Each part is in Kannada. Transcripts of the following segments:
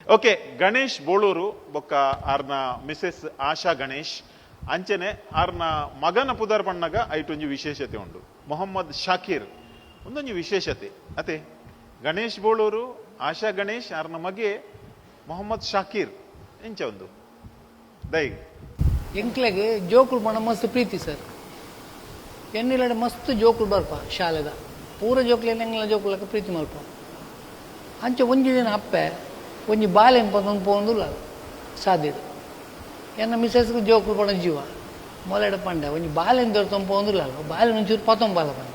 ಓಕೆ ಗಣೇಶ್ ಬೋಳೂರು ಬೊಕ್ಕ ಆರ್ನ ಮಿಸೆಸ್ ಆಶಾ ಗಣೇಶ್ ಅಂಚನೆ ಆರ್ನ ಮಗನ ಪುದರ್ ಪಣ್ಣಗ ಐಟೊಂಜಿ ವಿಶೇಷತೆ ಉಂಡು ಮೊಹಮ್ಮದ್ ಶಾಕೀರ್ ಒಂದೊಂಜಿ ವಿಶೇಷತೆ ಅತೆ ಗಣೇಶ್ ಬೋಳೂರು ಆಶಾ ಗಣೇಶ್ ಆರ್ನ ಮಗೆ ಮೊಹಮ್ಮದ್ ಶಾಕೀರ್ ಎಂಚ ಒಂದು ದೈ ಎಂಕ್ಲೆಗೆ ಜೋಕುಲು ಪಂಡ ಮಸ್ತ್ ಪ್ರೀತಿ ಸರ್ ಎನ್ನಿಲಡೆ ಮಸ್ತ್ ಜೋಕುಲು ಬರ್ಪ ಶಾಲೆದ ಪೂರ ಜೋಕುಲೆಲ್ಲ ಎಂಗ್ಲ ಜೋಕುಲಕ ಪ್ರೀತಿ ಮಲ್ಪ ಅಂಚೆ ಒಂಜಿ ದಿನ ಅಪ್ಪೆ ಒಂಜಿ ಬಾಲೆನ್ ಪಂದು ಪೋಂದುಲ್ಲ ಸಾಧ್ಯದು ಎನ್ನ ಮಿಸಸ್ಗೆ ಜೋಕುಲು ಪಂಡ ಜೀವ ಮೊಲೆಡ ಪಂಡೆ ಒಂಜಿ ಬಾಲೆನ್ ದೊರೆತ ಪೋಂದುಲ್ಲ ಬಾಲೆ ಒಂಚೂರು ಪತ್ತೊಂದು ಬಾಲ ಪಂಡ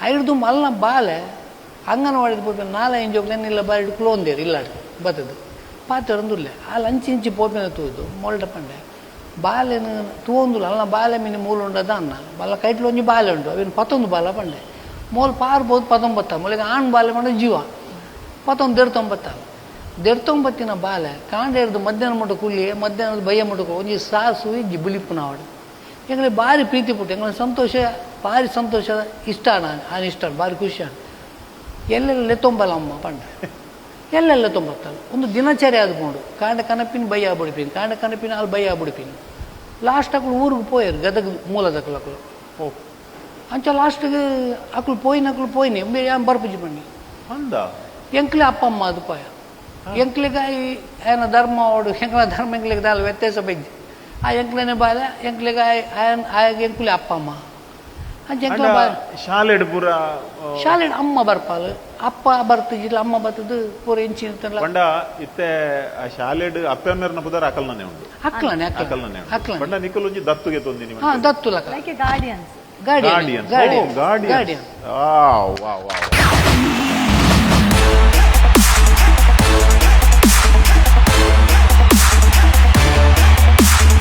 ಐಡ್ದು ಮಲ್ನ ಬಾಲೆ ಅಂಗನವಾಡಿ ಪೋಪೆ ನಾಳೆ ಜೋಕುಲು ಎನ್ನಿಲ್ಲ ಬಾರಿ ಕ್ಲೋಂದೇರು ಇಲ್ಲಾಡು ಬತ್ತದು ಪಾತ್ರಂದುಲ್ಲೆ ಅಲ್ಲಿ ಅಂಚಿ ಇಂಚಿ ಪೋಪಿನ ತೂದು ಮೊಲೆಡ ಪಂಡೆ ಬಾಲೆನು ತೂಂದುಲ್ಲ ಅಲ್ಲ ಬಾಲೆ ಮೀನು ಮೂಲು ಉಂಡದ ಅನ್ನ ಬಲ್ಲ ಕೈಟ್ಲು ಒಂಜಿ ಬಾಲೆ ಉಂಟು ಅವೇನು ಪತ್ತೊಂದು ಬಾಲ ಪಂಡೆ ಮೂಲು ಪಾರ್ಬೋದು ಪತ್ತೊಂಬತ್ತ ಮೊಲೆಗೆ ಆಣ್ ಬಾಲೆ ಪಂಡ ಜೀವ ಪತ್ತೊಂದು ದೆರ್ತೊಂಬತ್ತಿನ ಬಾಲೆ ಕಾಂಡ ಹಿಡ್ದು ಮಧ್ಯಾಹ್ನ ಮುಟ್ಟ ಕುಲ್ಲಿ ಮಧ್ಯಾಹ್ನದ ಬಯ್ಯ ಮುಟ್ಟಕು ಒಂಜಿ ಸಾಸು ಇಜ್ಜಿ ಬಿಳಿಪ್ಪು ನಾವಡು ಎಂಗ್ಲೆ ಭಾರಿ ಪ್ರೀತಿ ಪುಟ್ಟು ಎಂಗ್ಲ ಸಂತೋಷ ಭಾರಿ ಸಂತೋಷ ಇಷ್ಟ ಆನ ಇಷ್ಟ ಭಾರಿ ಖುಷಿ ಆನ ಎಲ್ಲೆಲ್ಲ ತೊಂಬಲ್ಲ ಅಮ್ಮ ಪಂಡ ಎಲ್ಲೆಲ್ಲ ತೊಂಬತ್ತಲ್ಲ ಒಂದು ದಿನಚರಿ ಆದ್ಕೊಂಡು ಕಾಂಡ ಕನಪಿನ ಬಯ್ಯ ಬಿಡಿಪಿನಿ ಕಾಂಡ ಕನಪಿನ ಅಲ್ಲಿ ಬಯ್ಯ ಬಿಡಿಪಿನಿ ಲಾಸ್ಟ್ ಅಕ್ಳು ಊರಿಗೆ ಪೋಯರು ಗದಗ ಮೂಲದಕ್ಳು ಅಕ್ಳು ಓ ಅಂಚ ಲಾಸ್ಟ್ಗೆ ಅಕ್ಳು ಪೋಯಿನಿ ಯಾನ್ ಬರ್ಪುಜಿ ಬಣ್ಣಿ ಅಂದ ಎಂಕ್ಲೆ ಅಪ್ಪ ಅಮ್ಮ ಅದು ಪಾಯ ಎಂಕ್ಲೆಗ ಏನ ಧರ್ಮ ಓಡು ಎಂಕ್ಲ ಧರ್ಮ ಎಂಕ್ಲೆಗೆ ದಾಲ್ ವ್ಯತ್ಯಾಸ ಬೈಜಿ ಆ ಎಂಕ್ಲೆನೆ ಬಾಲ ಎಂಕ್ಲೆಗ ಎಂಕ್ಲೆ ಅಪ್ಪ ಅಮ್ಮ ಅಂಚ ಎಂಕ್ಲ ಶಾಲೆ ಪೂರ ಶಾಲೆ ಅಮ್ಮ ಬರ್ಪಾಲು ಅಪ್ಪ ಬರ್ತಿಜಿಲ್ಲ ಅಮ್ಮ ಬರ್ತದು ಪೂರ ಎಂಚಿ ಪಂಡ ಇತ್ತೆ ಶಾಲೆಡ್ ಅಪ್ಪೆಮ್ಮರ್ನ ಪುದರ್ ಅಕಲ್ನೇ ಉಂಟು ಅಕ್ಲನೆ ಅಕಲ್ನೇ ಪಂಡ ನಿಕಲ್ ಒಂಜಿ ದತ್ತುಗೆ ತೊಂದಿನಿ ದತ್ತು like a guardians. Guardian guardian guardian wow wow wow